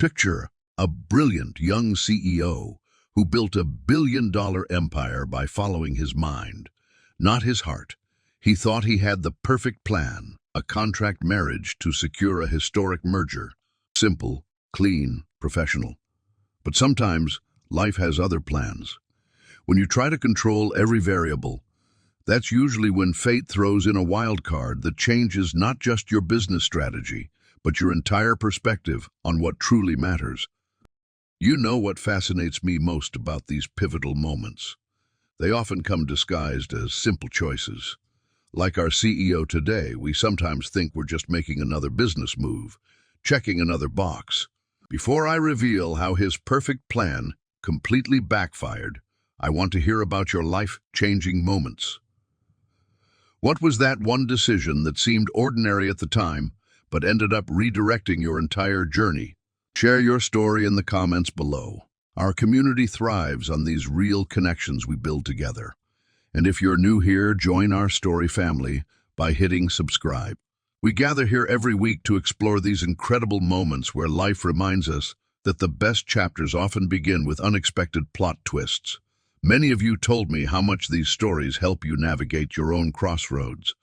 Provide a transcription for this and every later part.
Picture a brilliant young CEO who built a billion-dollar empire by following his mind, not his heart. He thought he had the perfect plan, a contract marriage to secure a historic merger. Simple, clean, professional. But sometimes life has other plans. When you try to control every variable, that's usually when fate throws in a wild card that changes not just your business strategy, but your entire perspective on what truly matters. You know what fascinates me most about these pivotal moments. They often come disguised as simple choices. Like our CEO today, we sometimes think we're just making another business move, checking another box. Before I reveal how his perfect plan completely backfired, I want to hear about your life-changing moments. What was that one decision that seemed ordinary at the time, but ended up redirecting your entire journey? Share your story in the comments below. Our community thrives on these real connections we build together. And if you're new here, join our story family by hitting subscribe. We gather here every week to explore these incredible moments where life reminds us that the best chapters often begin with unexpected plot twists. Many of you told me how much these stories help you navigate your own crossroads.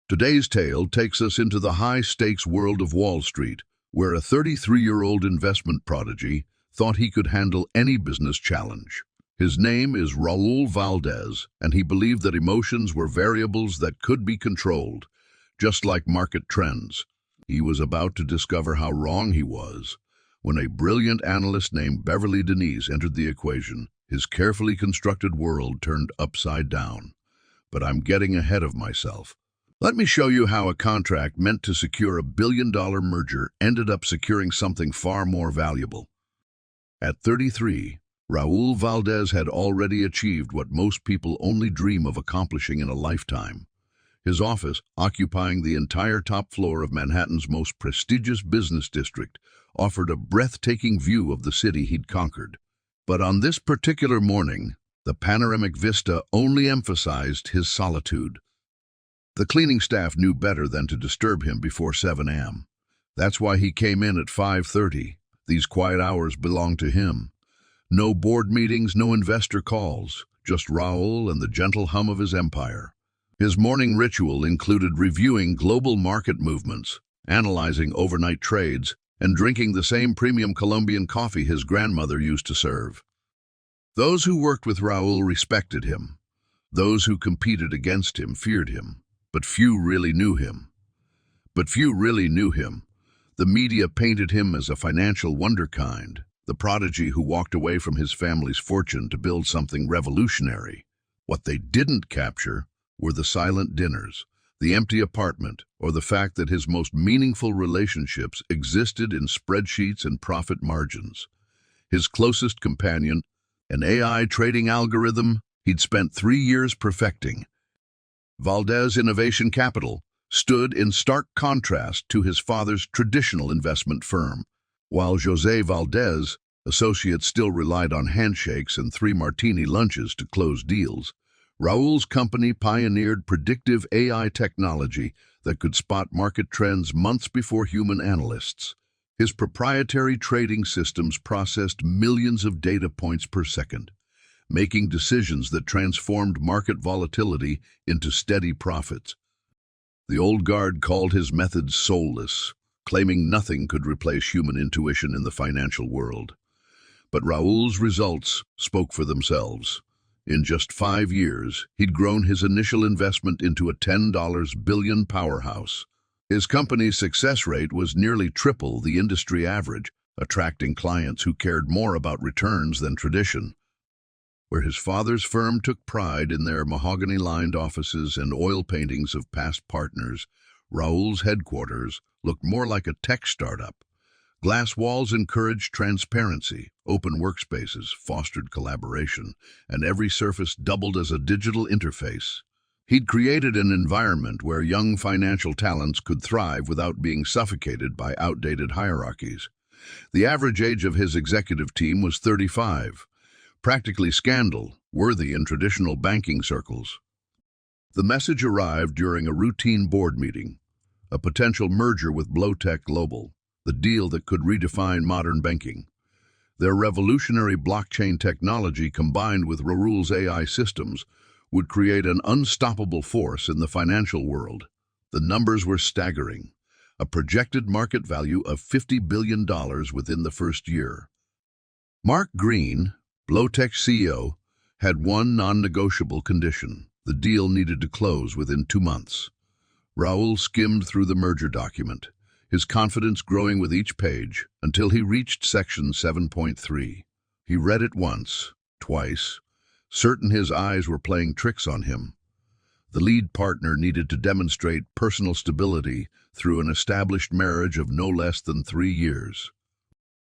Today's tale takes us into the high-stakes world of Wall Street, where a 33-year-old investment prodigy thought he could handle any business challenge. His name is Raul Valdez, and he believed that emotions were variables that could be controlled, just like market trends. He was about to discover how wrong he was when a brilliant analyst named Beverly Denise entered the equation. His carefully constructed world turned upside down. But I'm getting ahead of myself. Let me show you how a contract meant to secure a billion-dollar merger ended up securing something far more valuable. At 33, Raul Valdez had already achieved what most people only dream of accomplishing in a lifetime. His office, occupying the entire top floor of Manhattan's most prestigious business district, offered a breathtaking view of the city he'd conquered. But on this particular morning, the panoramic vista only emphasized his solitude. The cleaning staff knew better than to disturb him before 7 a.m. That's why he came in at 5:30. These quiet hours belonged to him. No board meetings, no investor calls, just Raul and the gentle hum of his empire. His morning ritual included reviewing global market movements, analyzing overnight trades, and drinking the same premium Colombian coffee his grandmother used to serve. Those who worked with Raul respected him. Those who competed against him feared him. But few really knew him. The media painted him as a financial wunderkind, the prodigy who walked away from his family's fortune to build something revolutionary. What they didn't capture were the silent dinners, the empty apartment, or the fact that his most meaningful relationships existed in spreadsheets and profit margins. His closest companion, an AI trading algorithm he'd spent 3 years perfecting. Valdez Innovation Capital stood in stark contrast to his father's traditional investment firm. While José Valdez, associates, still relied on handshakes and 3 martini lunches to close deals, Raul's company pioneered predictive AI technology that could spot market trends months before human analysts. His proprietary trading systems processed millions of data points per second, making decisions that transformed market volatility into steady profits. The old guard called his methods soulless, claiming nothing could replace human intuition in the financial world. But Raul's results spoke for themselves. In just 5 years, he'd grown his initial investment into a $10 billion powerhouse. His company's success rate was nearly triple the industry average, attracting clients who cared more about returns than tradition. Where his father's firm took pride in their mahogany-lined offices and oil paintings of past partners, Raul's headquarters looked more like a tech startup. Glass walls encouraged transparency, open workspaces fostered collaboration, and every surface doubled as a digital interface. He'd created an environment where young financial talents could thrive without being suffocated by outdated hierarchies. The average age of his executive team was 35, practically scandal-worthy in traditional banking circles. The message arrived during a routine board meeting, a potential merger with Blowtech Global. the deal that could redefine modern banking. Their revolutionary blockchain technology combined with Raul's AI systems would create an unstoppable force in the financial world. The numbers were staggering, a projected market value of $50 billion within the first year. Mark Green, Blowtech CEO, had one non-negotiable condition. The deal needed to close within 2 months. Raul skimmed through the merger document, his confidence growing with each page, until he reached section 7.3. He read it once, twice, certain his eyes were playing tricks on him. The lead partner needed to demonstrate personal stability through an established marriage of no less than 3 years.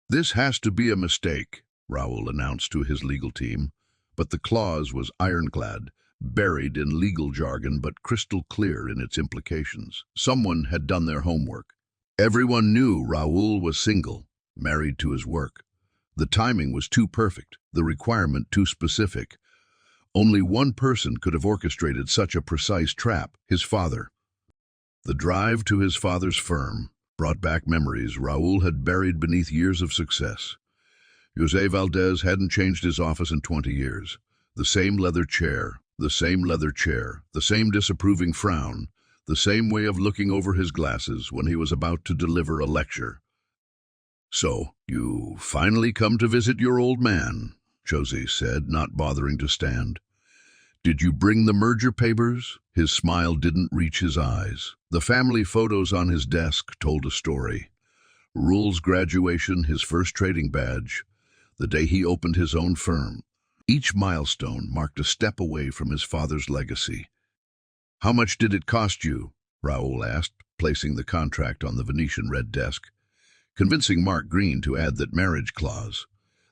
"This has to be a mistake," Raul announced to his legal team, but the clause was ironclad, buried in legal jargon but crystal clear in its implications. Someone had done their homework. Everyone knew Raul was single, married to his work. The timing was too perfect, the requirement too specific. Only one person could have orchestrated such a precise trap, his father. The drive to his father's firm brought back memories Raul had buried beneath years of success. José Valdez hadn't changed his office in 20 years. The same leather chair, the same disapproving frown, the same way of looking over his glasses when he was about to deliver a lecture. "So, you finally come to visit your old man," José said, not bothering to stand. "Did you bring the merger papers?" His smile didn't reach his eyes. The family photos on his desk told a story. Raul's graduation, his first trading badge, the day he opened his own firm. Each milestone marked a step away from his father's legacy. "How much did it cost you?" Raul asked, placing the contract on the Venetian red desk, convincing Mark Green to add that marriage clause.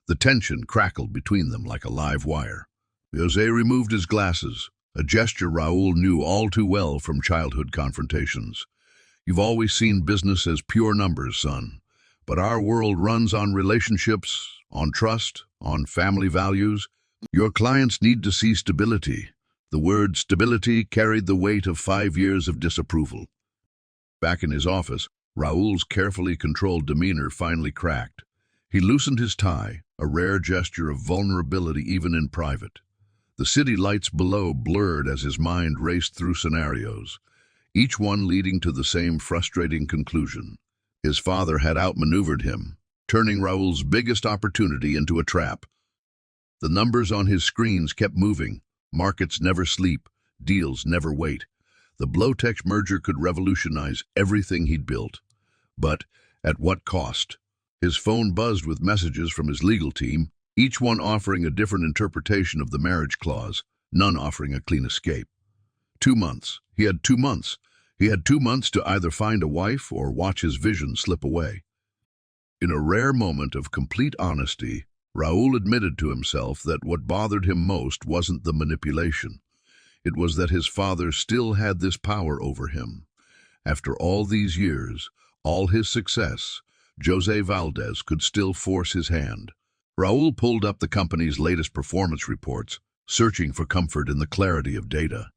The tension crackled between them like a live wire. José removed his glasses, a gesture Raul knew all too well from childhood confrontations. "You've always seen business as pure numbers, son, but our world runs on relationships, on trust, on family values. Your clients need to see stability." The word stability carried the weight of 5 years of disapproval. Back in his office, Raul's carefully controlled demeanor finally cracked. He loosened his tie, a rare gesture of vulnerability even in private. The city lights below blurred as his mind raced through scenarios, each one leading to the same frustrating conclusion. His father had outmaneuvered him, turning Raul's biggest opportunity into a trap. The numbers on his screens kept moving. Markets never sleep, deals never wait. The Blowtech merger could revolutionize everything he'd built. But at what cost? His phone buzzed with messages from his legal team, each one offering a different interpretation of the marriage clause, none offering a clean escape. 2 months. He had 2 months. He had 2 months to either find a wife or watch his vision slip away. In a rare moment of complete honesty, Raul admitted to himself that what bothered him most wasn't the manipulation. It was that his father still had this power over him. After all these years, all his success, José Valdez could still force his hand. Raul pulled up the company's latest performance reports, searching for comfort in the clarity of data.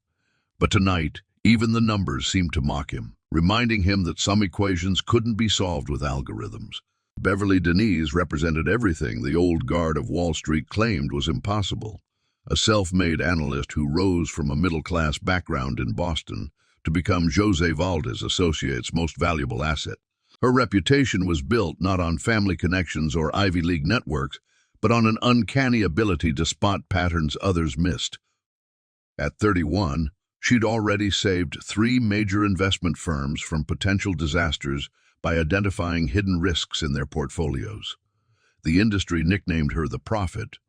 But tonight, even the numbers seemed to mock him, reminding him that some equations couldn't be solved with algorithms. Beverly Denise represented everything the old guard of Wall Street claimed was impossible. A self-made analyst who rose from a middle-class background in Boston to become José Valdez Associates' most valuable asset. Her reputation was built not on family connections or Ivy League networks, but on an uncanny ability to spot patterns others missed. At 31, she'd already saved 3 major investment firms from potential disasters by identifying hidden risks in their portfolios. The industry nicknamed her the Prophet,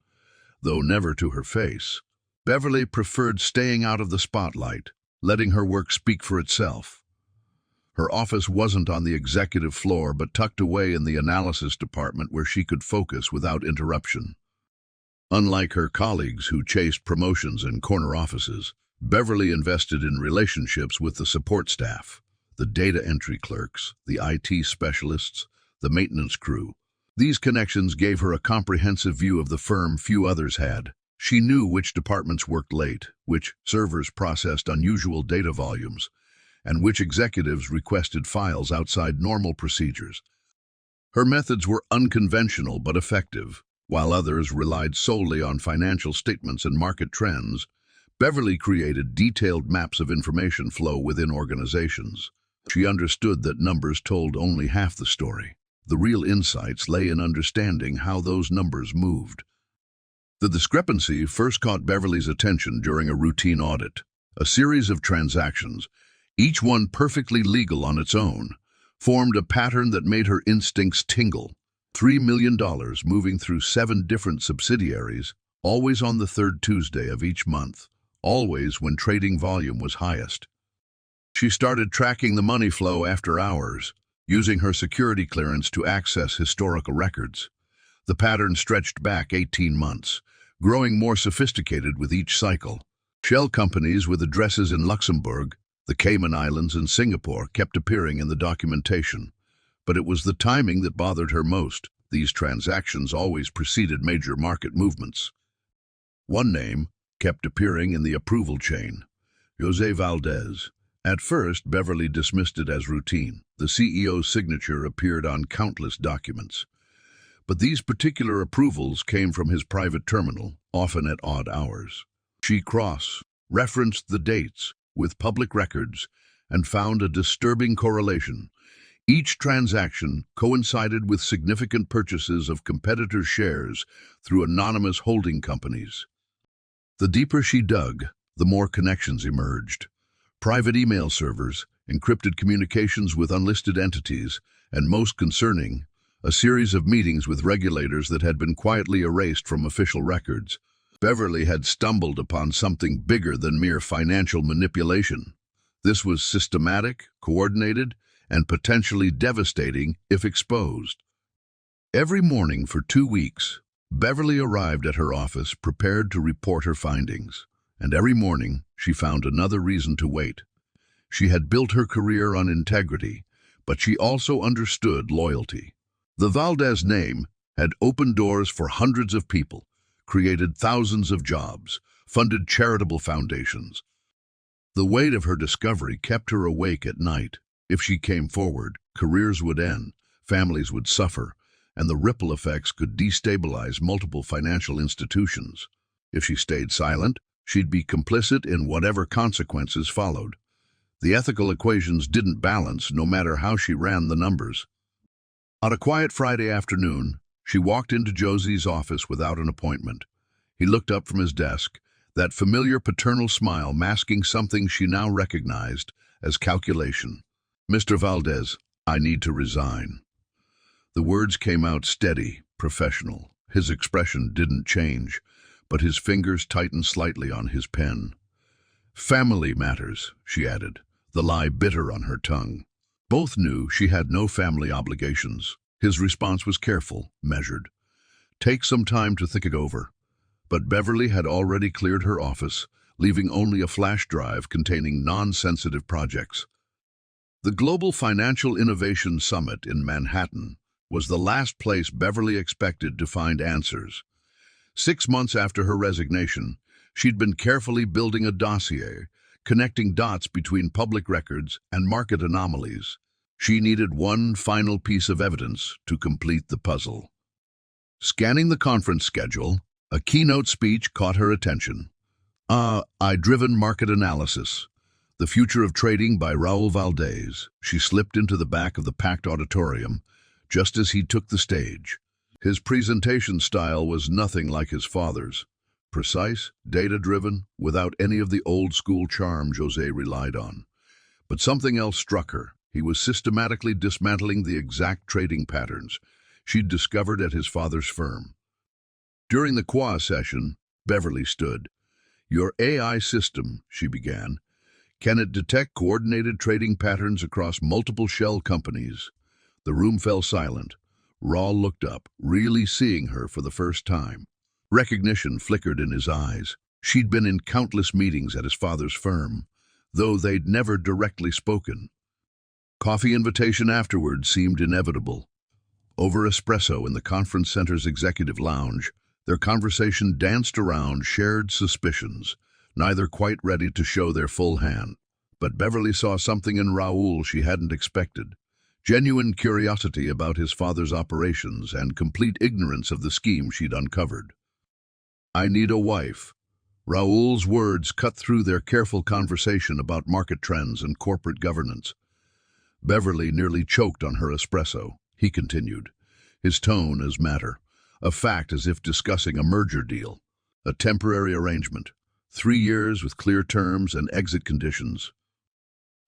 though never to her face. Beverly preferred staying out of the spotlight, letting her work speak for itself. Her office wasn't on the executive floor, but tucked away in the analysis department where she could focus without interruption. Unlike her colleagues who chased promotions in corner offices, Beverly invested in relationships with the support staff, the data entry clerks, the IT specialists, the maintenance crew. These connections gave her a comprehensive view of the firm few others had. She knew which departments worked late, which servers processed unusual data volumes, and which executives requested files outside normal procedures. Her methods were unconventional but effective. While others relied solely on financial statements and market trends, Beverly created detailed maps of information flow within organizations. She understood that numbers told only half the story. The real insights lay in understanding how those numbers moved. The discrepancy first caught Beverly's attention during a routine audit. A series of transactions, each one perfectly legal on its own, formed a pattern that made her instincts tingle. $3 million moving through 7 different subsidiaries, always on the third Tuesday of each month, always when trading volume was highest. She started tracking the money flow after hours, using her security clearance to access historical records. The pattern stretched back 18 months, growing more sophisticated with each cycle. Shell companies with addresses in Luxembourg, the Cayman Islands, and Singapore kept appearing in the documentation. But it was the timing that bothered her most. These transactions always preceded major market movements. One name kept appearing in the approval chain: José Valdez. At first, Beverly dismissed it as routine. The CEO's signature appeared on countless documents. But these particular approvals came from his private terminal, often at odd hours. She cross-referenced the dates with public records and found a disturbing correlation. Each transaction coincided with significant purchases of competitor shares through anonymous holding companies. The deeper she dug, the more connections emerged. Private email servers, encrypted communications with unlisted entities, and most concerning, a series of meetings with regulators that had been quietly erased from official records. Beverly had stumbled upon something bigger than mere financial manipulation. This was systematic, coordinated, and potentially devastating if exposed. Every morning for 2 weeks, Beverly arrived at her office prepared to report her findings, and every morning she found another reason to wait. She had built her career on integrity, but she also understood loyalty. The Valdez name had opened doors for hundreds of people, created thousands of jobs, funded charitable foundations. The weight of her discovery kept her awake at night. If she came forward, careers would end, families would suffer, and the ripple effects could destabilize multiple financial institutions. If she stayed silent, she'd be complicit in whatever consequences followed. The ethical equations didn't balance no matter how she ran the numbers. On a quiet Friday afternoon, she walked into Josie's office without an appointment. He looked up from his desk, that familiar paternal smile masking something she now recognized as calculation. "Mr. Valdez, I need to resign." The words came out steady, professional. His expression didn't change, but his fingers tightened slightly on his pen. "Family matters," she added, the lie bitter on her tongue. Both knew she had no family obligations. His response was careful, measured. "Take some time to think it over." But Beverly had already cleared her office, leaving only a flash drive containing non-sensitive projects. The Global Financial Innovation Summit in Manhattan was the last place Beverly expected to find answers. 6 months after her resignation, she'd been carefully building a dossier, connecting dots between public records and market anomalies. She needed one final piece of evidence to complete the puzzle. Scanning the conference schedule, a keynote speech caught her attention. AI-driven market analysis. The Future of Trading by Raul Valdez. She slipped into the back of the packed auditorium just as he took the stage. His presentation style was nothing like his father's. Precise, data-driven, without any of the old-school charm José relied on. But something else struck her. He was systematically dismantling the exact trading patterns she'd discovered at his father's firm. During the QA session, Beverly stood. "Your AI system," she began, "can it detect coordinated trading patterns across multiple shell companies?" The room fell silent. Raul looked up, really seeing her for the first time. Recognition flickered in his eyes. She'd been in countless meetings at his father's firm, though they'd never directly spoken. Coffee invitation afterward seemed inevitable. Over espresso in the conference center's executive lounge, their conversation danced around shared suspicions, neither quite ready to show their full hand. But Beverly saw something in Raul she hadn't expected. genuine curiosity about his father's operations and complete ignorance of the scheme she'd uncovered. "I need a wife." Raoul's words cut through their careful conversation about market trends and corporate governance. Beverly nearly choked on her espresso. He continued, his tone as matter of fact, as if discussing a merger deal, a temporary arrangement, 3 years with clear terms and exit conditions.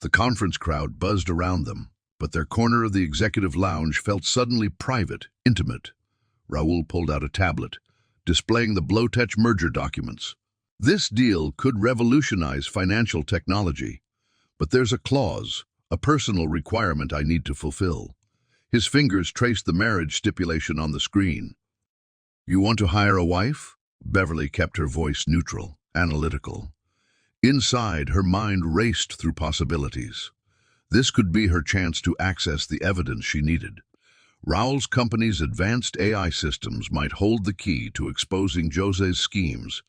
The conference crowd buzzed around them, but their corner of the executive lounge felt suddenly private, intimate. Raoul pulled out a tablet, displaying the Blowtech merger documents. "This deal could revolutionize financial technology, but there's a clause, a personal requirement I need to fulfill." His fingers traced the marriage stipulation on the screen. "You want to hire a wife?" Beverly kept her voice neutral, analytical. Inside, her mind raced through possibilities. This could be her chance to access the evidence she needed. Raoul's company's advanced AI systems might hold the key to exposing Jose's schemes.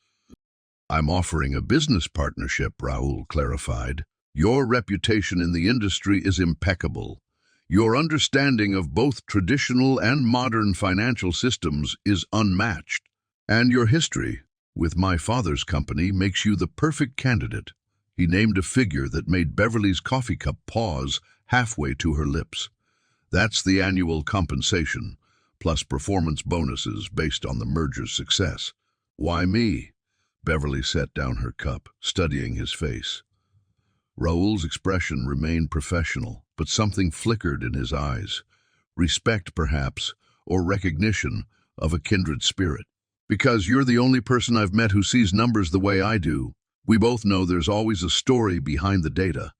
"I'm offering a business partnership," Raoul clarified. "Your reputation in the industry is impeccable. Your understanding of both traditional and modern financial systems is unmatched. And your history with my father's company makes you the perfect candidate." He named a figure that made Beverly's coffee cup pause halfway to her lips. "That's the annual compensation, plus performance bonuses based on the merger's success." "Why me?" Beverly set down her cup, studying his face. Raoul's expression remained professional, but something flickered in his eyes. Respect, perhaps, or recognition of a kindred spirit. "Because you're the only person I've met who sees numbers the way I do. We both know there's always a story behind the data.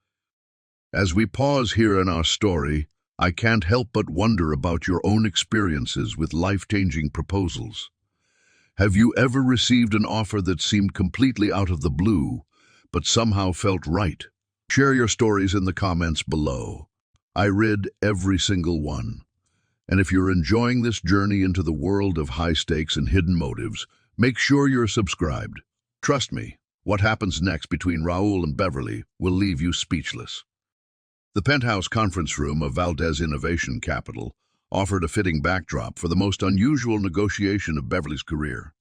As we pause here in our story, I can't help but wonder about your own experiences with life-changing proposals. Have you ever received an offer that seemed completely out of the blue, but somehow felt right? Share your stories in the comments below. I read every single one. And if you're enjoying this journey into the world of high stakes and hidden motives, make sure you're subscribed. Trust me, what happens next between Raoul and Beverly will leave you speechless. The penthouse conference room of Valdez Innovation Capital offered a fitting backdrop for the most unusual negotiation of Beverly's career.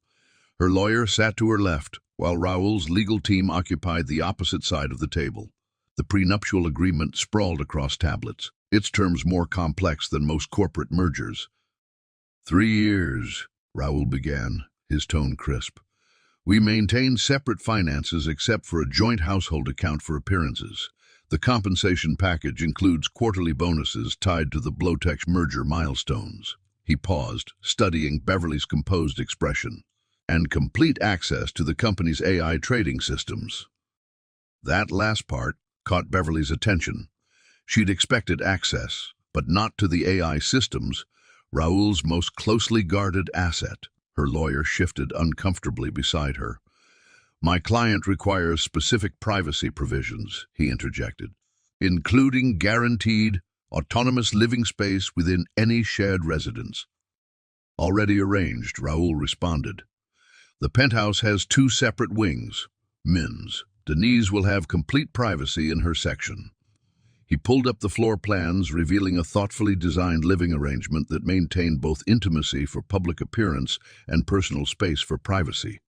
Her lawyer sat to her left, while Raoul's legal team occupied the opposite side of the table. The prenuptial agreement sprawled across tablets, its terms more complex than most corporate mergers. 3 years, Raoul began, his tone crisp. "We maintain separate finances except for a joint household account for appearances. The compensation package includes quarterly bonuses tied to the Blowtech merger milestones." He paused, studying Beverly's composed expression. "And complete access to the company's AI trading systems." That last part caught Beverly's attention. She'd expected access, but not to the AI systems, Raoul's most closely guarded asset. Her lawyer shifted uncomfortably beside her. "My client requires specific privacy provisions," he interjected, "including guaranteed, autonomous living space within any shared residence." "Already arranged," Raoul responded. "The penthouse has 2 separate wings. Mins. Denise will have complete privacy in her section." He pulled up the floor plans, revealing a thoughtfully designed living arrangement that maintained both intimacy for public appearance and personal space for privacy.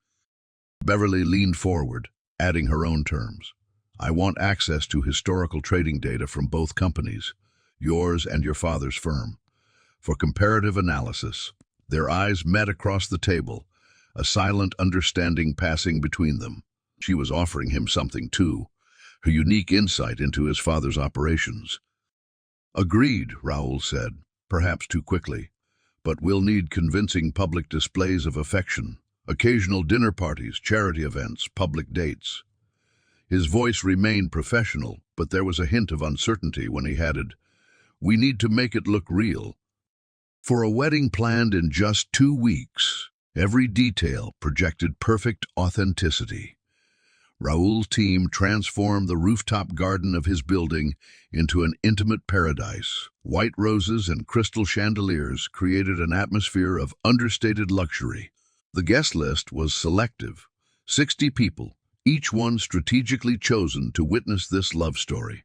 Beverly leaned forward, adding her own terms. "I want access to historical trading data from both companies, yours and your father's firm, for comparative analysis." Their eyes met across the table, a silent understanding passing between them. She was offering him something too, her unique insight into his father's operations. "Agreed," Raoul said, perhaps too quickly, "but we'll need convincing public displays of affection, occasional dinner parties, charity events, public dates." His voice remained professional, but there was a hint of uncertainty when he added, "We need to make it look real. For a wedding planned in just 2 weeks, every detail projected perfect authenticity." Raoul's team transformed the rooftop garden of his building into an intimate paradise. White roses and crystal chandeliers created an atmosphere of understated luxury. The guest list was selective, 60 people, each one strategically chosen to witness this love story.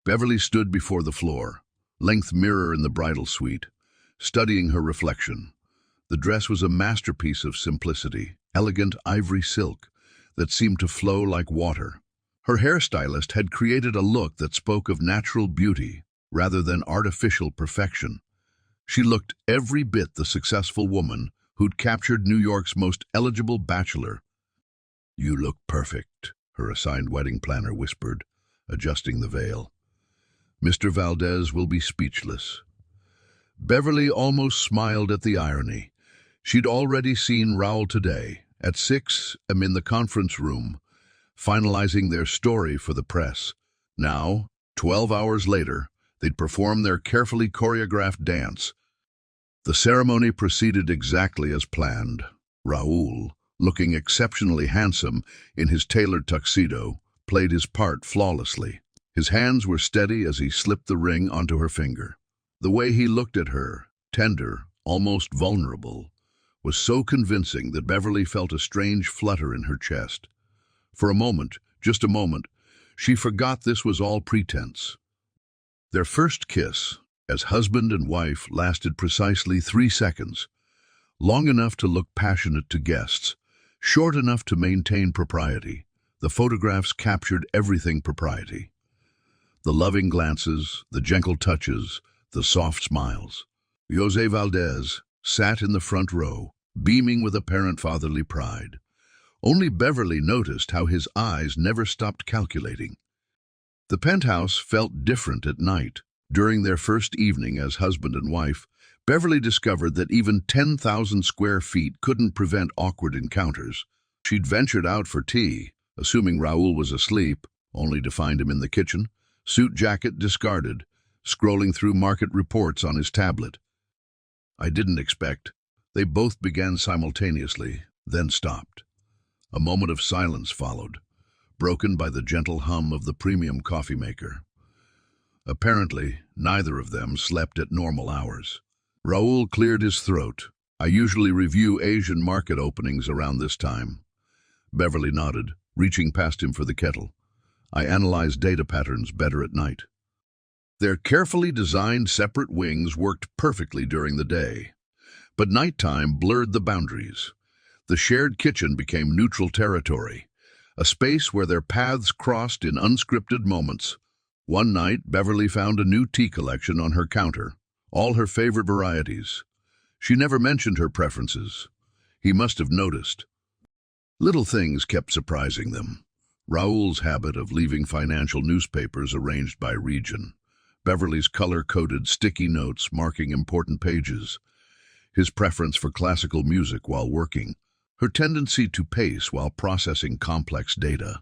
Beverly stood before the floor, length mirror in the bridal suite, studying her reflection. The dress was a masterpiece of simplicity, elegant ivory silk that seemed to flow like water. Her hairstylist had created a look that spoke of natural beauty rather than artificial perfection. She looked every bit the successful woman who'd captured New York's most eligible bachelor. "You look perfect," her assigned wedding planner whispered, adjusting the veil. "Mr. Valdez will be speechless." Beverly almost smiled at the irony. She'd already seen Raul today, at 6 a.m. in the conference room, finalizing their story for the press. Now, 12 hours later, they'd perform their carefully choreographed dance. The ceremony proceeded exactly as planned. Raul, looking exceptionally handsome in his tailored tuxedo, played his part flawlessly. His hands were steady as he slipped the ring onto her finger. The way he looked at her, tender, almost vulnerable, was so convincing that Beverly felt a strange flutter in her chest. For a moment, just a moment, she forgot this was all pretense. Their first kiss, as husband and wife, lasted precisely 3 seconds, long enough to look passionate to guests, short enough to maintain propriety. The photographs captured everything propriety. The loving glances, the gentle touches, the soft smiles. Jose Valdez sat in the front row, beaming with apparent fatherly pride. Only Beverly noticed how his eyes never stopped calculating. The penthouse felt different at night. During their first evening as husband and wife, Beverly discovered that even 10,000 square feet couldn't prevent awkward encounters. She'd ventured out for tea, assuming Raul was asleep, only to find him in the kitchen, suit jacket discarded, scrolling through market reports on his tablet. "I didn't expect." They both began simultaneously, then stopped. A moment of silence followed, broken by the gentle hum of the premium coffee maker. Apparently, neither of them slept at normal hours. Raul cleared his throat. "I usually review Asian market openings around this time." Beverly nodded, reaching past him for the kettle. "I analyze data patterns better at night." Their carefully designed separate wings worked perfectly during the day, but nighttime blurred the boundaries. The shared kitchen became neutral territory, a space where their paths crossed in unscripted moments. One night, Beverly found a new tea collection on her counter, all her favorite varieties. She never mentioned her preferences. He must have noticed. Little things kept surprising them. Raul's habit of leaving financial newspapers arranged by region. Beverly's color-coded sticky notes marking important pages. His preference for classical music while working. Her tendency to pace while processing complex data.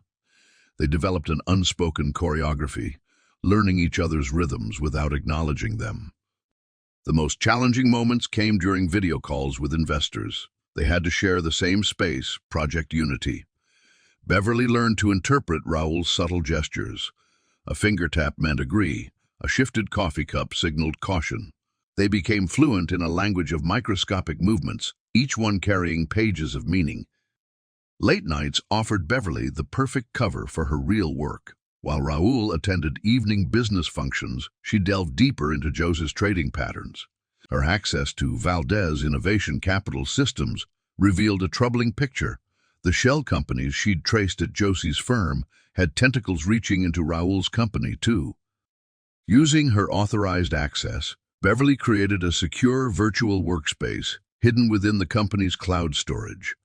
They developed an unspoken choreography, learning each other's rhythms without acknowledging them. The most challenging moments came during video calls with investors. They had to share the same space, Project Unity. Beverly learned to interpret Raul's subtle gestures. A finger tap meant agree. A shifted coffee cup signaled caution. They became fluent in a language of microscopic movements, each one carrying pages of meaning. Late nights offered Beverly the perfect cover for her real work. While Raul attended evening business functions, she delved deeper into Jose's trading patterns. Her access to Valdez Innovation Capital Systems revealed a troubling picture. The shell companies she'd traced at Josie's firm had tentacles reaching into Raul's company, too. Using her authorized access, Beverly created a secure virtual workspace hidden within the company's cloud storage.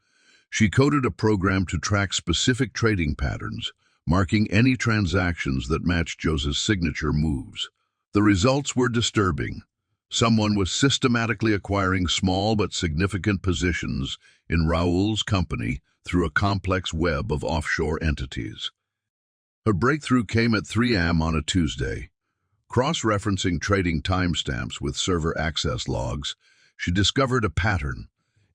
She coded a program to track specific trading patterns, marking any transactions that matched Jose's signature moves. The results were disturbing. Someone was systematically acquiring small but significant positions in Raul's company through a complex web of offshore entities. Her breakthrough came at 3 a.m. on a Tuesday. Cross-referencing trading timestamps with server access logs, she discovered a pattern.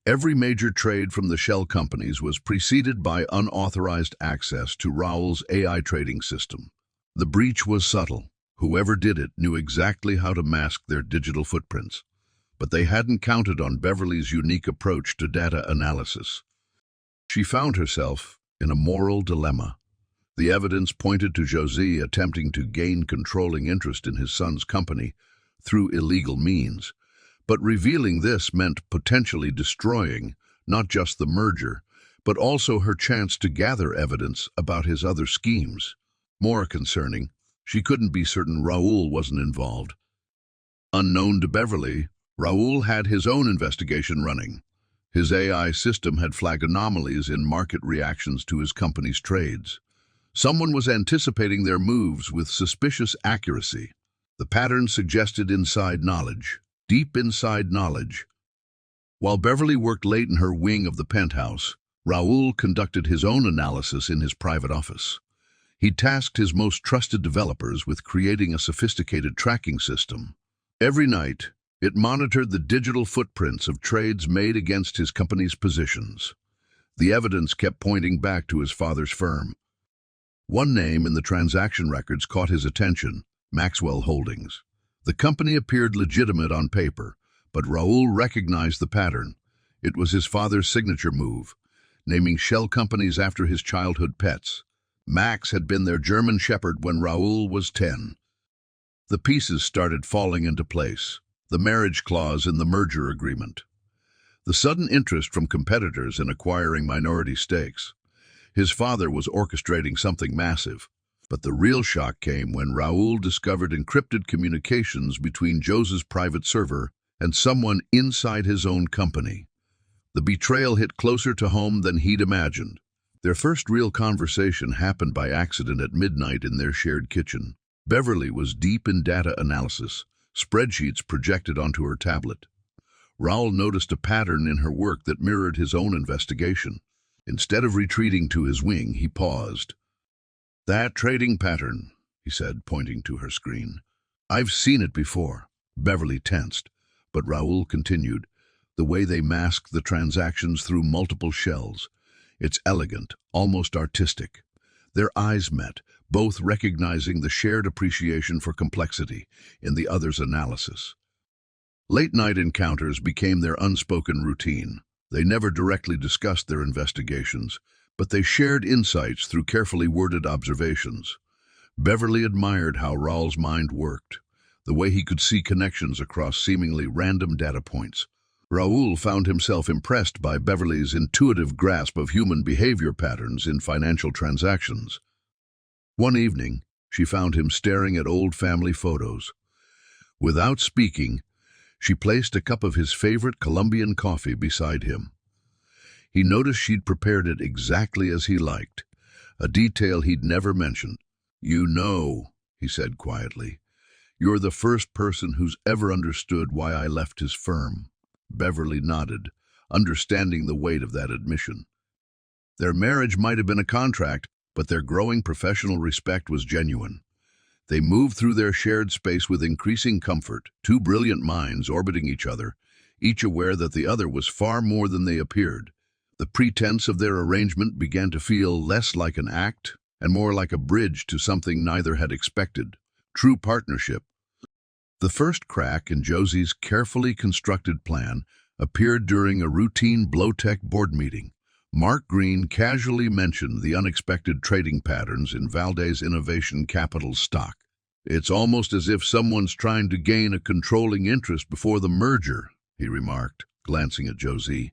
Every major trade from the shell companies was preceded by unauthorized access to Raul's AI trading system. The breach was subtle. Whoever did it knew exactly how to mask their digital footprints. But they hadn't counted on Beverly's unique approach to data analysis. She found herself in a moral dilemma. The evidence pointed to Jose attempting to gain controlling interest in his son's company, through illegal means. But revealing this meant potentially destroying not just the merger, but also her chance to gather evidence about his other schemes. More concerning, she couldn't be certain Raoul wasn't involved. Unknown to Beverly, Raoul had his own investigation running. His AI system had flagged anomalies in market reactions to his company's trades. Someone was anticipating their moves with suspicious accuracy. The pattern suggested inside knowledge, deep inside knowledge. While Beverly worked late in her wing of the penthouse, Raoul conducted his own analysis in his private office. He tasked his most trusted developers with creating a sophisticated tracking system. Every night, it monitored the digital footprints of trades made against his company's positions. The evidence kept pointing back to his father's firm. One name in the transaction records caught his attention: Maxwell Holdings. The company appeared legitimate on paper, but Raoul recognized the pattern. It was his father's signature move, naming shell companies after his childhood pets. Max had been their German Shepherd when Raoul was 10. The pieces started falling into place. The marriage clause in the merger agreement. The sudden interest from competitors in acquiring minority stakes. His father was orchestrating something massive. But the real shock came when Raoul discovered encrypted communications between Jose's private server and someone inside his own company. The betrayal hit closer to home than he'd imagined. Their first real conversation happened by accident at midnight in their shared kitchen. Beverly was deep in data analysis, spreadsheets projected onto her tablet. Raoul noticed a pattern in her work that mirrored his own investigation. Instead of retreating to his wing, he paused. "That trading pattern," he said, pointing to her screen. "I've seen it before." Beverly tensed, but Raoul continued. "The way they mask the transactions through multiple shells. It's elegant, almost artistic." Their eyes met, both recognizing the shared appreciation for complexity in the other's analysis. Late-night encounters became their unspoken routine. They never directly discussed their investigations, but they shared insights through carefully worded observations. Beverly admired how Raoul's mind worked, the way he could see connections across seemingly random data points. Raoul found himself impressed by Beverly's intuitive grasp of human behavior patterns in financial transactions. One evening, she found him staring at old family photos. Without speaking, she placed a cup of his favorite Colombian coffee beside him. He noticed she'd prepared it exactly as he liked, a detail he'd never mentioned. "You know," he said quietly, "you're the first person who's ever understood why I left his firm." Beverly nodded, understanding the weight of that admission. Their marriage might have been a contract, but their growing professional respect was genuine. They moved through their shared space with increasing comfort, two brilliant minds orbiting each other, each aware that the other was far more than they appeared. The pretense of their arrangement began to feel less like an act and more like a bridge to something neither had expected: true partnership. The first crack in Josie's carefully constructed plan appeared during a routine Blowtech board meeting. Mark Green casually mentioned the unexpected trading patterns in Valdez Innovation Capital stock. "It's almost as if someone's trying to gain a controlling interest before the merger," he remarked, glancing at Josie.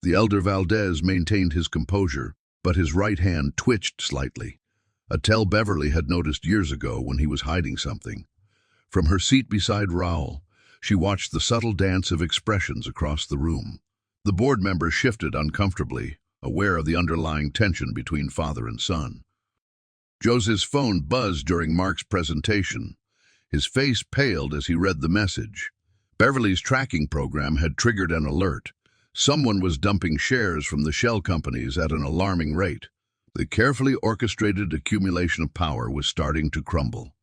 The elder Valdez maintained his composure, but his right hand twitched slightly, a tell Beverly had noticed years ago when he was hiding something. From her seat beside Raoul, she watched the subtle dance of expressions across the room. The board members shifted uncomfortably, aware of the underlying tension between father and son. Josie's phone buzzed during Mark's presentation. His face paled as he read the message. Beverly's tracking program had triggered an alert. Someone was dumping shares from the shell companies at an alarming rate. The carefully orchestrated accumulation of power was starting to crumble.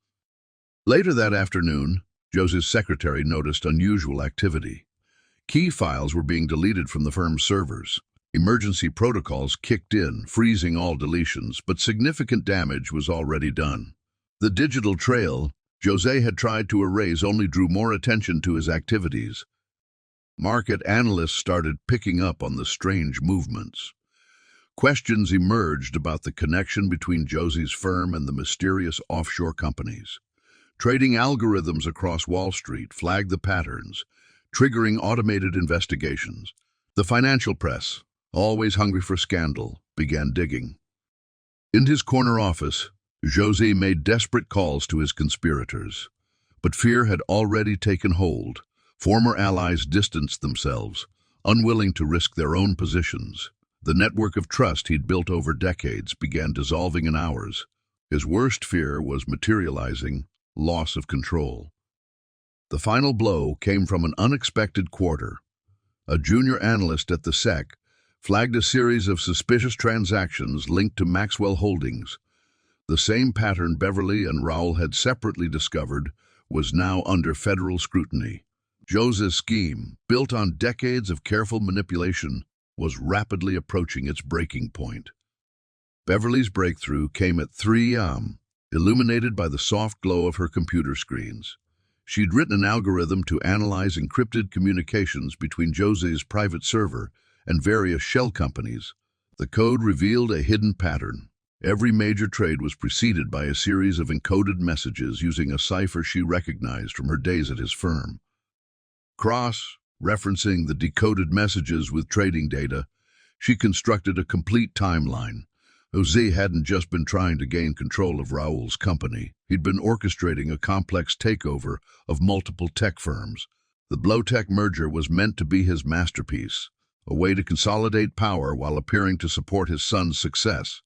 Later that afternoon, Josie's secretary noticed unusual activity. Key files were being deleted from the firm's servers. Emergency protocols kicked in, freezing all deletions, but significant damage was already done. The digital trail Jose had tried to erase only drew more attention to his activities. Market analysts started picking up on the strange movements. Questions emerged about the connection between Josie's firm and the mysterious offshore companies. Trading algorithms across Wall Street flagged the patterns, triggering automated investigations. The financial press, always hungry for scandal, began digging. In his corner office, José made desperate calls to his conspirators. But fear had already taken hold. Former allies distanced themselves, unwilling to risk their own positions. The network of trust he'd built over decades began dissolving in hours. His worst fear was materializing, loss of control. The final blow came from an unexpected quarter. A junior analyst at the SEC flagged a series of suspicious transactions linked to Maxwell Holdings. The same pattern Beverly and Raul had separately discovered was now under federal scrutiny. José's scheme, built on decades of careful manipulation, was rapidly approaching its breaking point. Beverly's breakthrough came at 3 a.m., illuminated by the soft glow of her computer screens. She'd written an algorithm to analyze encrypted communications between José's private server and various shell companies. The code revealed a hidden pattern. Every major trade was preceded by a series of encoded messages using a cipher she recognized from her days at his firm. Cross-referencing the decoded messages with trading data, she constructed a complete timeline. José hadn't just been trying to gain control of Raul's company. He'd been orchestrating a complex takeover of multiple tech firms. The Blowtech merger was meant to be his masterpiece, a way to consolidate power while appearing to support his son's success.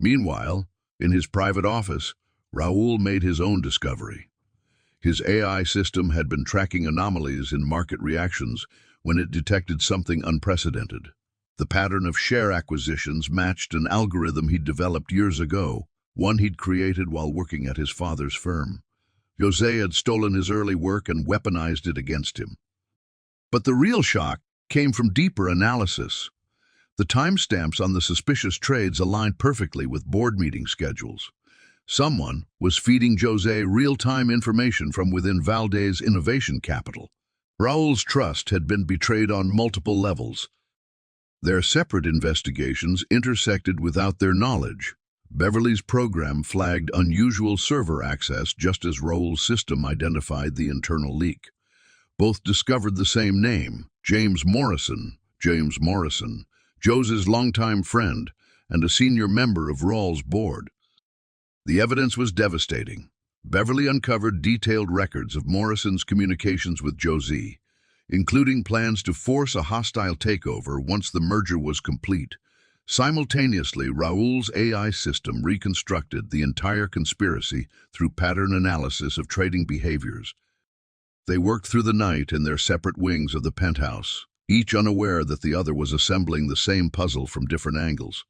Meanwhile, in his private office, Raul made his own discovery. His AI system had been tracking anomalies in market reactions when it detected something unprecedented. The pattern of share acquisitions matched an algorithm he'd developed years ago, one he'd created while working at his father's firm. José had stolen his early work and weaponized it against him. But the real shock came from deeper analysis. The timestamps on the suspicious trades aligned perfectly with board meeting schedules. Someone was feeding José real-time information from within Valdez's innovation capital. Raul's trust had been betrayed on multiple levels. Their separate investigations intersected without their knowledge. Beverly's program flagged unusual server access just as Raul's system identified the internal leak. Both discovered the same name, James Morrison, José's longtime friend and a senior member of Raul's board. The evidence was devastating. Beverly uncovered detailed records of Morrison's communications with José, including plans to force a hostile takeover once the merger was complete. Simultaneously, Raul's AI system reconstructed the entire conspiracy through pattern analysis of trading behaviors. They worked through the night in their separate wings of the penthouse, each unaware that the other was assembling the same puzzle from different angles.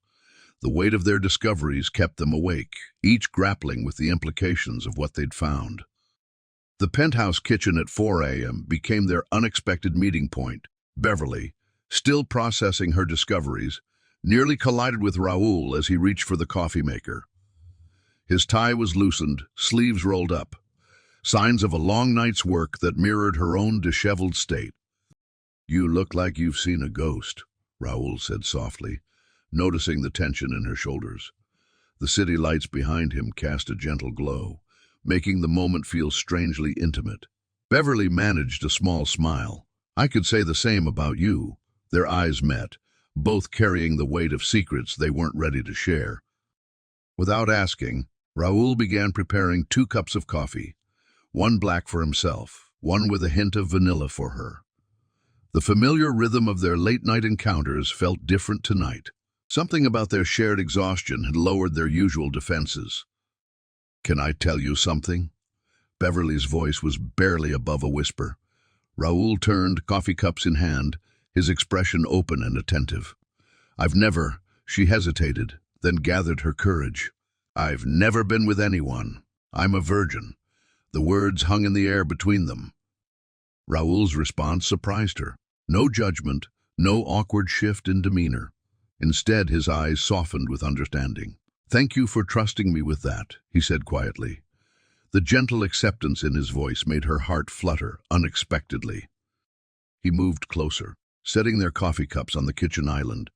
The weight of their discoveries kept them awake, each grappling with the implications of what they'd found. The penthouse kitchen at 4 a.m. became their unexpected meeting point. Beverly, still processing her discoveries, nearly collided with Raul as he reached for the coffee maker. His tie was loosened, sleeves rolled up, signs of a long night's work that mirrored her own disheveled state. "You look like you've seen a ghost," Raul said softly, noticing the tension in her shoulders. The city lights behind him cast a gentle glow, making the moment feel strangely intimate. Beverly managed a small smile. "I could say the same about you." Their eyes met, both carrying the weight of secrets they weren't ready to share. Without asking, Raul began preparing 2 cups of coffee, one black for himself, one with a hint of vanilla for her. The familiar rhythm of their late-night encounters felt different tonight. Something about their shared exhaustion had lowered their usual defenses. "Can I tell you something?" Beverly's voice was barely above a whisper. Raul turned, coffee cups in hand, his expression open and attentive. She hesitated, then gathered her courage. "I've never been with anyone. I'm a virgin." The words hung in the air between them. Raul's response surprised her. No judgment, no awkward shift in demeanor. Instead, his eyes softened with understanding. "Thank you for trusting me with that," he said quietly. The gentle acceptance in his voice made her heart flutter unexpectedly. He moved closer, setting their coffee cups on the kitchen island.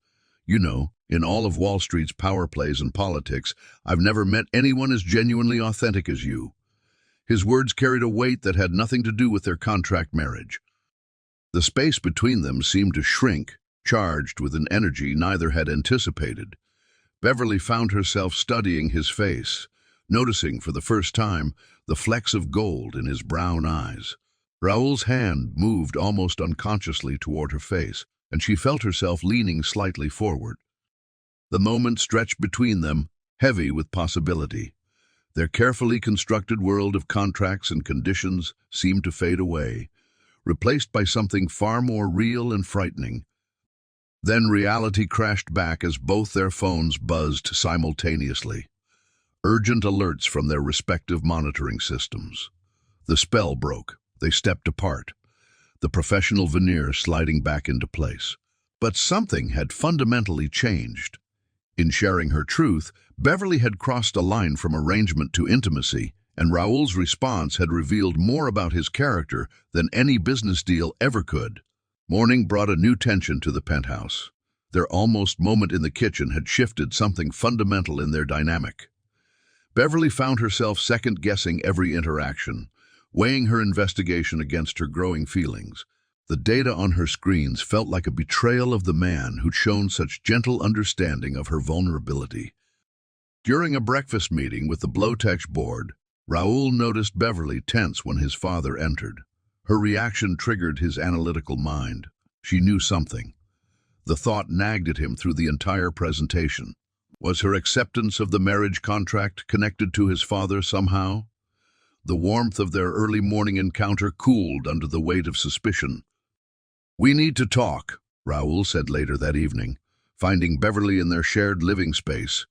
"You know, in all of Wall Street's power plays and politics, I've never met anyone as genuinely authentic as you." His words carried a weight that had nothing to do with their contract marriage. The space between them seemed to shrink, charged with an energy neither had anticipated. Beverly found herself studying his face, noticing for the first time the flecks of gold in his brown eyes. Raoul's hand moved almost unconsciously toward her face, and she felt herself leaning slightly forward. The moment stretched between them, heavy with possibility. Their carefully constructed world of contracts and conditions seemed to fade away, replaced by something far more real and frightening. Then reality crashed back as both their phones buzzed simultaneously. Urgent alerts from their respective monitoring systems. The spell broke. They stepped apart, the professional veneer sliding back into place. But something had fundamentally changed. In sharing her truth, Beverly had crossed a line from arrangement to intimacy, and Raoul's response had revealed more about his character than any business deal ever could. Morning brought a new tension to the penthouse. Their almost moment in the kitchen had shifted something fundamental in their dynamic. Beverly found herself second-guessing every interaction, weighing her investigation against her growing feelings. The data on her screens felt like a betrayal of the man who'd shown such gentle understanding of her vulnerability. During a breakfast meeting with the Blowtex board, Raoul noticed Beverly tense when his father entered. Her reaction triggered his analytical mind. She knew something. The thought nagged at him through the entire presentation. Was her acceptance of the marriage contract connected to his father somehow? The warmth of their early morning encounter cooled under the weight of suspicion. "We need to talk," Raoul said later that evening, finding Beverly in their shared living space.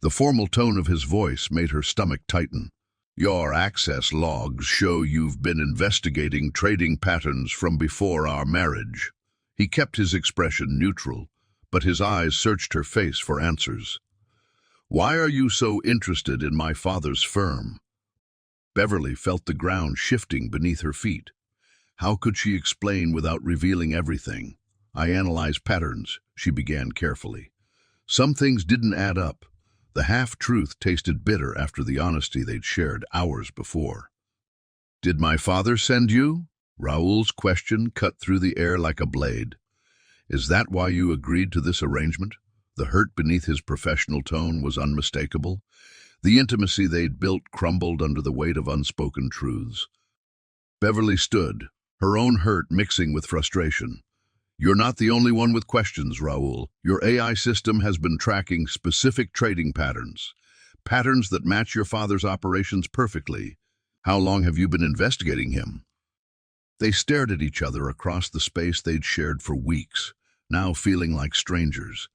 The formal tone of his voice made her stomach tighten. "Your access logs show you've been investigating trading patterns from before our marriage." He kept his expression neutral, but his eyes searched her face for answers. "Why are you so interested in my father's firm?" Beverly felt the ground shifting beneath her feet. How could she explain without revealing everything? "I analyze patterns," she began carefully. Some things didn't add up. The half-truth tasted bitter after the honesty they'd shared hours before. "Did my father send you?" Raoul's question cut through the air like a blade. "Is that why you agreed to this arrangement?" The hurt beneath his professional tone was unmistakable. The intimacy they'd built crumbled under the weight of unspoken truths. Beverly stood, her own hurt mixing with frustration. "You're not the only one with questions, Raoul. Your AI system has been tracking specific trading patterns, patterns that match your father's operations perfectly. How long have you been investigating him?" They stared at each other across the space they'd shared for weeks, now feeling like strangers.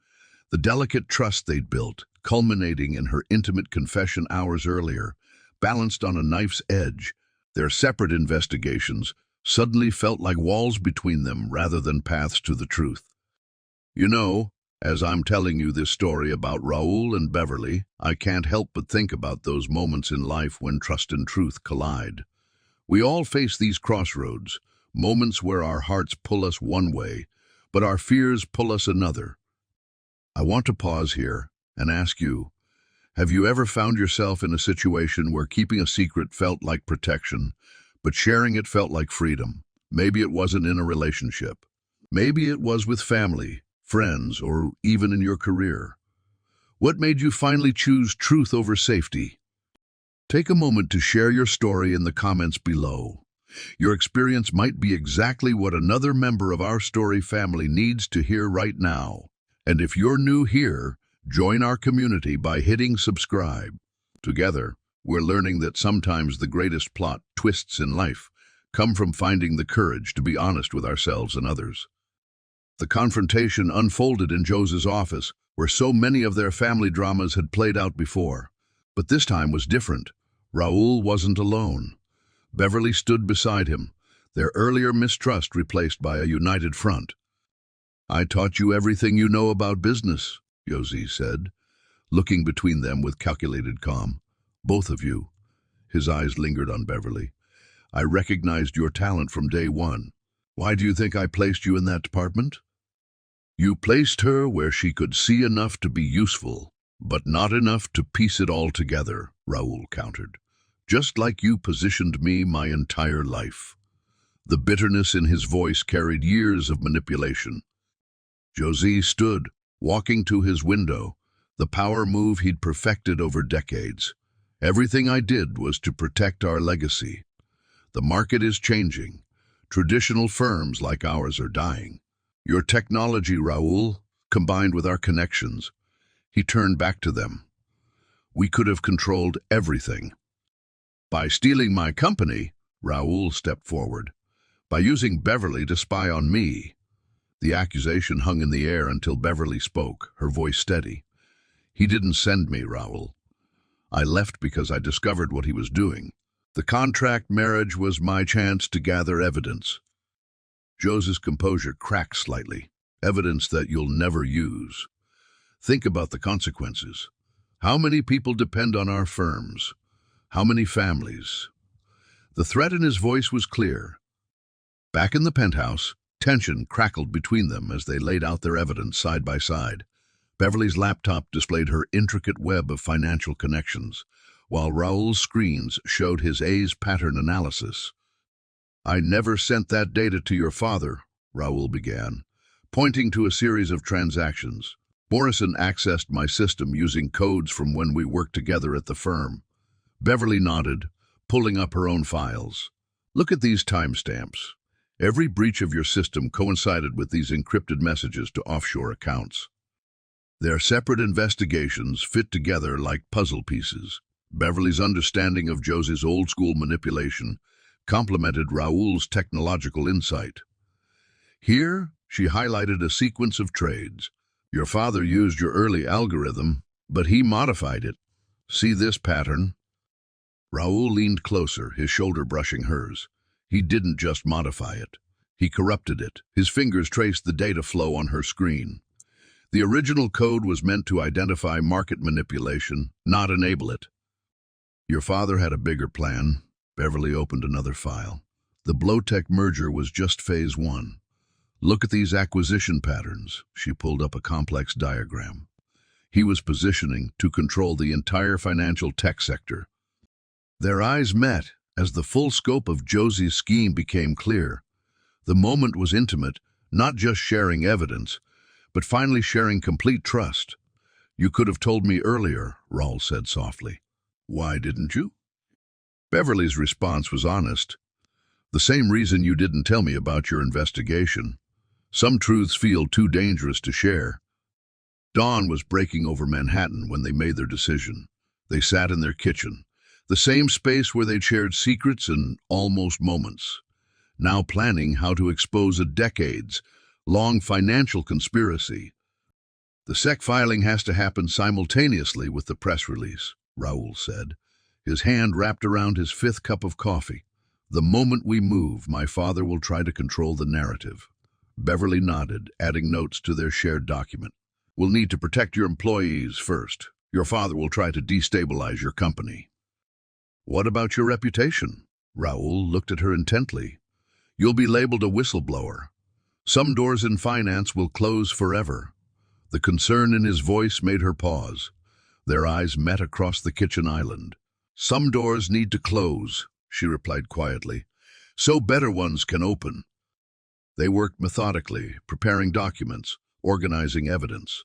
The delicate trust they'd built, culminating in her intimate confession hours earlier, balanced on a knife's edge. Their separate investigations suddenly felt like walls between them rather than paths to the truth. "You know, as I'm telling you this story about Raoul and Beverly, I can't help but think about those moments in life when trust and truth collide. We all face these crossroads, moments where our hearts pull us one way, but our fears pull us another. I want to pause here and ask you, have you ever found yourself in a situation where keeping a secret felt like protection, but sharing it felt like freedom? Maybe it wasn't in a relationship. Maybe it was with family, friends, or even in your career. What made you finally choose truth over safety? Take a moment to share your story in the comments below. Your experience might be exactly what another member of our story family needs to hear right now. And if you're new here, join our community by hitting subscribe. Together, we're learning that sometimes the greatest plot twists in life come from finding the courage to be honest with ourselves and others. The confrontation unfolded in Jose's office, where so many of their family dramas had played out before. But this time was different. Raoul wasn't alone. Beverly stood beside him, their earlier mistrust replaced by a united front. "I taught you everything you know about business," Jose said, looking between them with calculated calm. "Both of you." His eyes lingered on Beverly. "I recognized your talent from day one. Why do you think I placed you in that department?" "You placed her where she could see enough to be useful, but not enough to piece it all together," Raoul countered. just like you positioned me my entire life." The bitterness in his voice carried years of manipulation. Josie stood, walking to his window, the power move he'd perfected over decades. "Everything I did was to protect our legacy. The market is changing. Traditional firms like ours are dying. Your technology, Raoul, combined with our connections." He turned back to them. "We could have controlled everything." "By stealing my company," Raoul stepped forward. "By using Beverly to spy on me." The accusation hung in the air until Beverly spoke, her voice steady. "He didn't send me, Raoul. I left because I discovered what he was doing. The contract marriage was my chance to gather evidence." Josie's composure cracked slightly. "Evidence that you'll never use. Think about the consequences. How many people depend on our firms? How many families?" The threat in his voice was clear. Back in the penthouse, tension crackled between them as they laid out their evidence side by side. Beverly's laptop displayed her intricate web of financial connections, while Raoul's screens showed his A's pattern analysis. "I never sent that data to your father," Raoul began, pointing to a series of transactions. "Morrison accessed my system using codes from when we worked together at the firm." Beverly nodded, pulling up her own files. "Look at these timestamps. Every breach of your system coincided with these encrypted messages to offshore accounts. Their separate investigations fit together like puzzle pieces." Beverly's understanding of Josie's old-school manipulation complemented Raoul's technological insight. Here, she highlighted a sequence of trades. "Your father used your early algorithm, but he modified it. See this pattern?" Raoul leaned closer, his shoulder brushing hers. "He didn't just modify it. He corrupted it." His fingers traced the data flow on her screen. "The original code was meant to identify market manipulation, not enable it." "Your father had a bigger plan." Beverly opened another file. "The Blowtech merger was just phase 1. Look at these acquisition patterns." She pulled up a complex diagram. "He was positioning to control the entire financial tech sector." Their eyes met as the full scope of Josie's scheme became clear. The moment was intimate, not just sharing evidence, but finally sharing complete trust. "You could have told me earlier," Raoul said softly. "Why didn't you?" Beverly's response was honest. "The same reason you didn't tell me about your investigation. Some truths feel too dangerous to share." Dawn was breaking over Manhattan when they made their decision. They sat in their kitchen, the same space where they'd shared secrets and almost moments, now planning how to expose a decades-long financial conspiracy. "The SEC filing has to happen simultaneously with the press release," Raoul said, his hand wrapped around his 5th cup of coffee. "The moment we move, my father will try to control the narrative." Beverly nodded, adding notes to their shared document. "We'll need to protect your employees first. Your father will try to destabilize your company." "What about your reputation?" Raoul looked at her intently. "You'll be labeled a whistleblower. Some doors in finance will close forever." The concern in his voice made her pause. Their eyes met across the kitchen island. "Some doors need to close," she replied quietly, "so better ones can open." They worked methodically, preparing documents, organizing evidence.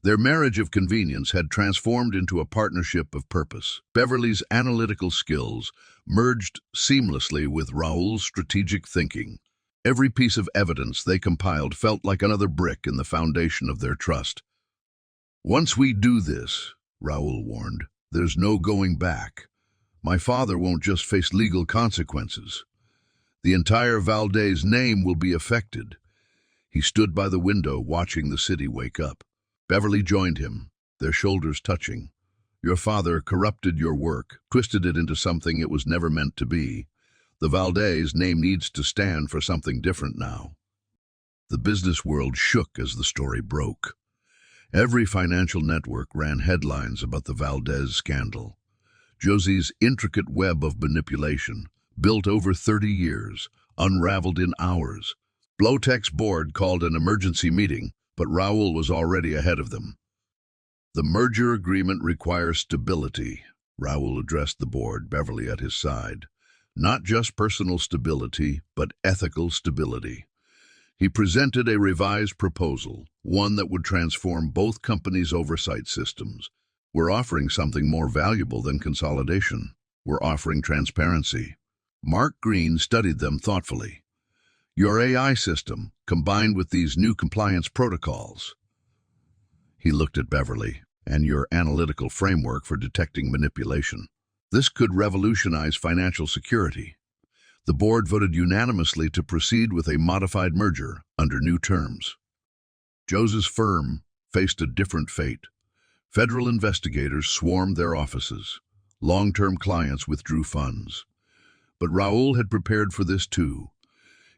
Their marriage of convenience had transformed into a partnership of purpose. Beverly's analytical skills merged seamlessly with Raoul's strategic thinking. Every piece of evidence they compiled felt like another brick in the foundation of their trust. "Once we do this," Raoul warned, "there's no going back. My father won't just face legal consequences. The entire Valdez name will be affected." He stood by the window watching the city wake up. Beverly joined him, their shoulders touching. "Your father corrupted your work, twisted it into something it was never meant to be. The Valdez name needs to stand for something different now." The business world shook as the story broke. Every financial network ran headlines about the Valdez scandal. Josie's intricate web of manipulation, built over 30 years, unraveled in hours. Blowtech's board called an emergency meeting, but Raoul was already ahead of them. "The merger agreement requires stability," Raoul addressed the board, Beverly at his side. Not just personal stability, but ethical stability. He presented a revised proposal, one that would transform both companies' oversight systems. We're offering something more valuable than consolidation. We're offering transparency. Mark Green studied them thoughtfully. Your AI system, combined with these new compliance protocols. He looked at Beverly, and your analytical framework for detecting manipulation. This could revolutionize financial security. The board voted unanimously to proceed with a modified merger under new terms. Joe's firm faced a different fate. Federal investigators swarmed their offices. Long-term clients withdrew funds. But Raoul had prepared for this too.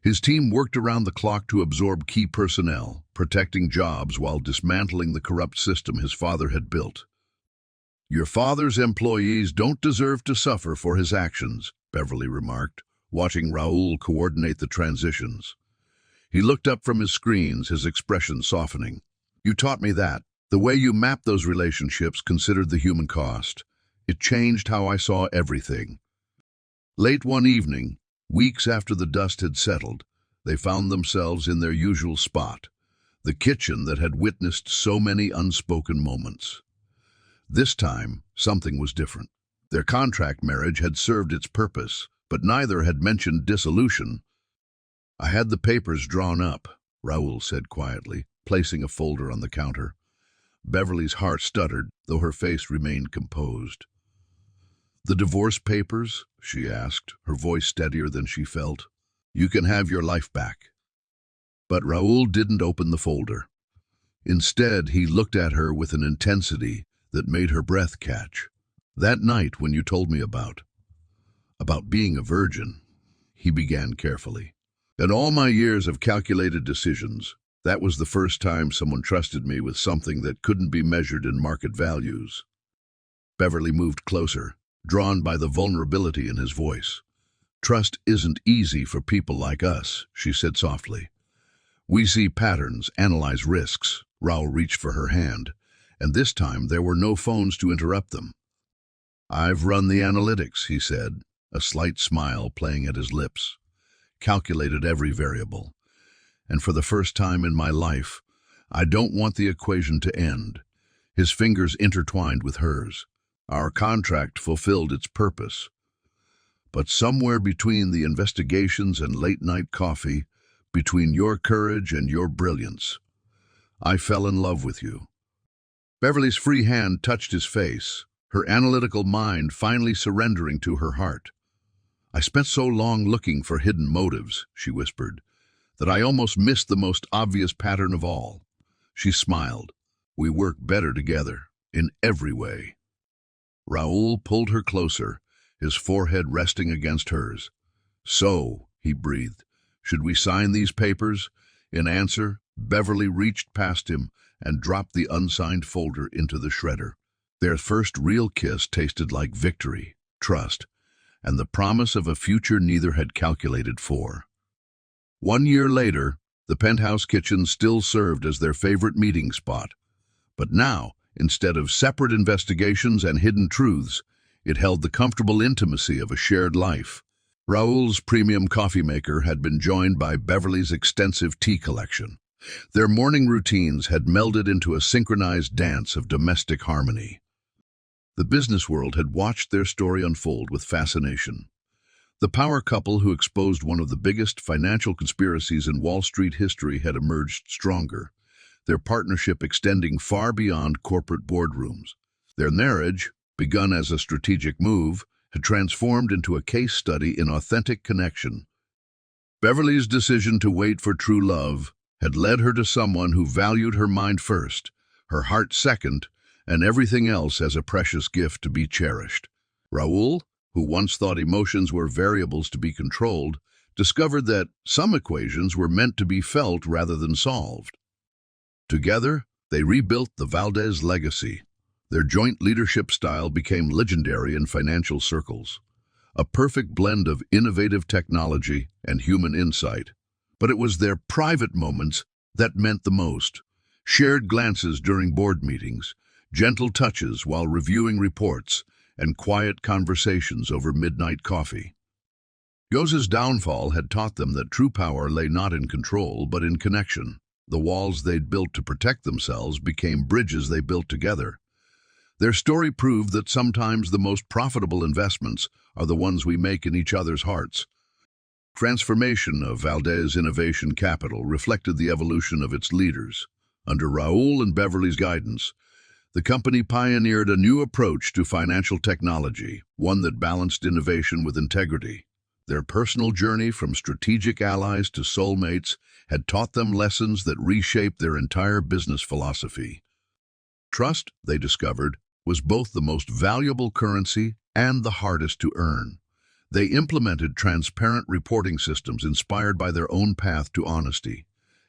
His team worked around the clock to absorb key personnel, protecting jobs while dismantling the corrupt system his father had built. Your father's employees don't deserve to suffer for his actions, Beverly remarked, watching Raoul coordinate the transitions. He looked up from his screens, his expression softening. You taught me that. The way you mapped those relationships considered the human cost. It changed how I saw everything. Late one evening, weeks after the dust had settled, they found themselves in their usual spot, the kitchen that had witnessed so many unspoken moments. This time, something was different. Their contract marriage had served its purpose, but neither had mentioned dissolution. I had the papers drawn up, Raoul said quietly, placing a folder on the counter. Beverly's heart stuttered, though her face remained composed. The divorce papers? She asked, her voice steadier than she felt. You can have your life back. But Raoul didn't open the folder. Instead, he looked at her with an intensity that made her breath catch. That night when you told me about being a virgin, he began carefully. In all my years of calculated decisions, that was the first time someone trusted me with something that couldn't be measured in market values. Beverly moved closer, drawn by the vulnerability in his voice. Trust isn't easy for people like us, she said softly. We see patterns, analyze risks. Raoul reached for her hand, and this time there were no phones to interrupt them. I've run the analytics, he said, a slight smile playing at his lips. Calculated every variable. And for the first time in my life, I don't want the equation to end. His fingers intertwined with hers. Our contract fulfilled its purpose. But somewhere between the investigations and late-night coffee, between your courage and your brilliance, I fell in love with you. Beverly's free hand touched his face, her analytical mind finally surrendering to her heart. I spent so long looking for hidden motives, she whispered, that I almost missed the most obvious pattern of all. She smiled. We work better together, in every way. Raoul pulled her closer, his forehead resting against hers. So, he breathed, should we sign these papers? In answer, Beverly reached past him and dropped the unsigned folder into the shredder. Their first real kiss tasted like victory, trust, and the promise of a future neither had calculated for. 1 year later, the penthouse kitchen still served as their favorite meeting spot. But now, instead of separate investigations and hidden truths, it held the comfortable intimacy of a shared life. Raoul's premium coffee maker had been joined by Beverly's extensive tea collection. Their morning routines had melded into a synchronized dance of domestic harmony. The business world had watched their story unfold with fascination. The power couple who exposed one of the biggest financial conspiracies in Wall Street history had emerged stronger, their partnership extending far beyond corporate boardrooms. Their marriage, begun as a strategic move, had transformed into a case study in authentic connection. Beverly's decision to wait for true love had led her to someone who valued her mind first, her heart second, and everything else as a precious gift to be cherished. Raoul, who once thought emotions were variables to be controlled, discovered that some equations were meant to be felt rather than solved. Together, they rebuilt the Valdez legacy. Their joint leadership style became legendary in financial circles, a perfect blend of innovative technology and human insight. But it was their private moments that meant the most. Shared glances during board meetings, gentle touches while reviewing reports, and quiet conversations over midnight coffee. Jose's downfall had taught them that true power lay not in control, but in connection. The walls they'd built to protect themselves became bridges they built together. Their story proved that sometimes the most profitable investments are the ones we make in each other's hearts. Transformation of Valdez Innovation Capital reflected the evolution of its leaders. Under Raul and Beverly's guidance, the company pioneered a new approach to financial technology, one that balanced innovation with integrity. Their personal journey from strategic allies to soulmates had taught them lessons that reshaped their entire business philosophy. Trust, they discovered, was both the most valuable currency and the hardest to earn. They implemented transparent reporting systems inspired by their own path to honesty.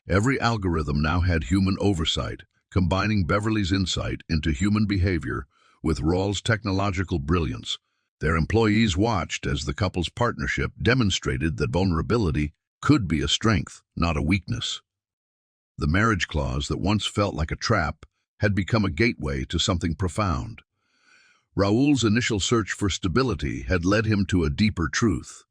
Every algorithm now had human oversight, combining Beverly's insight into human behavior with Raul's technological brilliance. Their employees watched as the couple's partnership demonstrated that vulnerability could be a strength, not a weakness. The marriage clause that once felt like a trap had become a gateway to something profound. Raul's initial search for stability had led him to a deeper truth,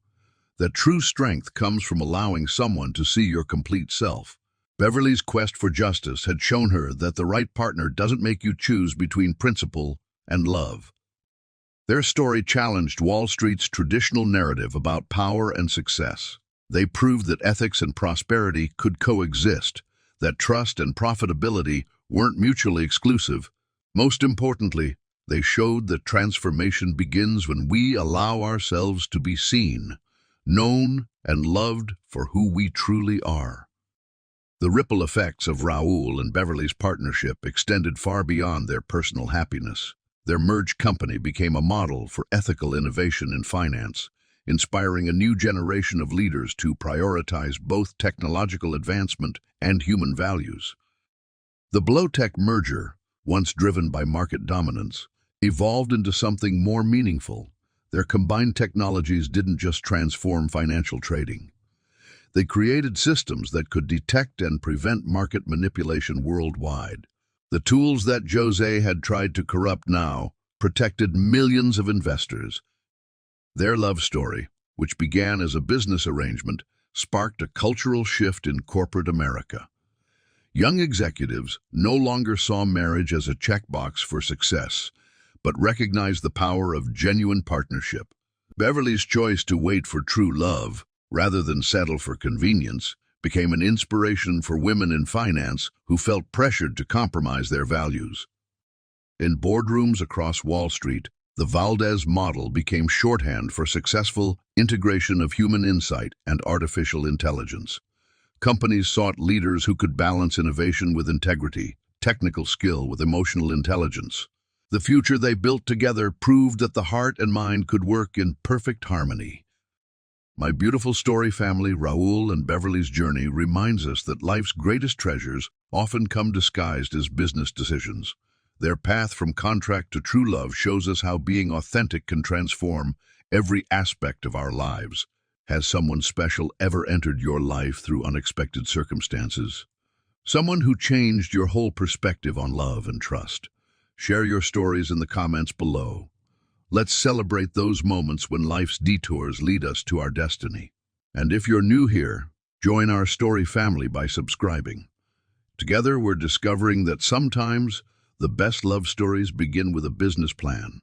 that true strength comes from allowing someone to see your complete self. Beverly's quest for justice had shown her that the right partner doesn't make you choose between principle and love. Their story challenged Wall Street's traditional narrative about power and success. They proved that ethics and prosperity could coexist, that trust and profitability weren't mutually exclusive. Most importantly, they showed that transformation begins when we allow ourselves to be seen, known, and loved for who we truly are. The ripple effects of Raul and Beverly's partnership extended far beyond their personal happiness. Their merged company became a model for ethical innovation in finance, inspiring a new generation of leaders to prioritize both technological advancement and human values. The Blowtech merger, once driven by market dominance, evolved into something more meaningful. Their combined technologies didn't just transform financial trading. They created systems that could detect and prevent market manipulation worldwide. The tools that Jose had tried to corrupt now protected millions of investors. Their love story, which began as a business arrangement, sparked a cultural shift in corporate America. Young executives no longer saw marriage as a checkbox for success, but recognized the power of genuine partnership. Beverly's choice to wait for true love, rather than settle for convenience, became an inspiration for women in finance who felt pressured to compromise their values. In boardrooms across Wall Street, the Valdez model became shorthand for successful integration of human insight and artificial intelligence. Companies sought leaders who could balance innovation with integrity, technical skill with emotional intelligence. The future they built together proved that the heart and mind could work in perfect harmony. My beautiful story family, Raul and Beverly's journey reminds us that life's greatest treasures often come disguised as business decisions. Their path from contract to true love shows us how being authentic can transform every aspect of our lives. Has someone special ever entered your life through unexpected circumstances? Someone who changed your whole perspective on love and trust? Share your stories in the comments below. Let's celebrate those moments when life's detours lead us to our destiny. And if you're new here, join our story family by subscribing. Together, we're discovering that sometimes the best love stories begin with a business plan.